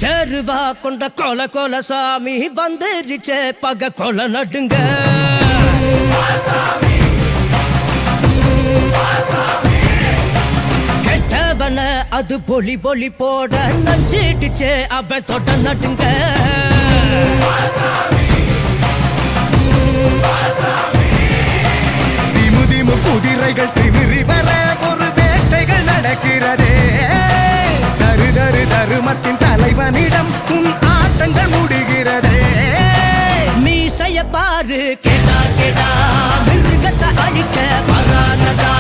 பிச்சருவா கொண்ட கொல கொல சாமி வந்துருச்சே பக கொல நடுங்க கெட்டவன அது பொலி பொலி போட நஞ்சிடுச்சே அவன் தொட்ட நடுங்க திமு திமு குதிரைகள் திமிரி வர ஒரு வேட்டைகள் நடக்கிறதே தரு தரு தருமத்தின் தலைவனிடம் உன் ஆட்டங்கள் முடிகிறதே மீசைய பாரு கேடா கேடா மிருகத்தை அழிக்க வரானடா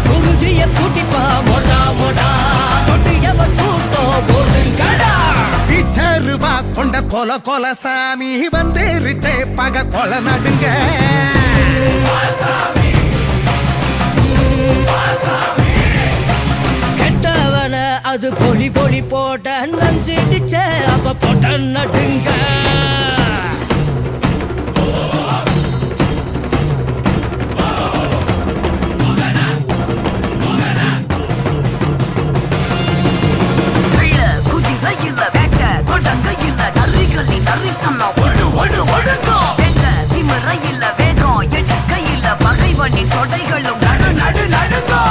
குருதிய கூட்டிப்பா மொடா மொடா கொடியவன் கூட்டம் ஓடுங்கடா பிச்சருவா கொண்ட கொல கொல சாமி வந்துருச்சே பக கொல நடுங்க கெட்டவன அது பொலி பொலி போட்ட நஞ்சிடுச்சே அப்ப போட்ட நடுங்க திமிர இல்ல வேகம் எடுக்க இல்ல பகைவனின் தொடைகளும் நடு நடு நடுங்கோ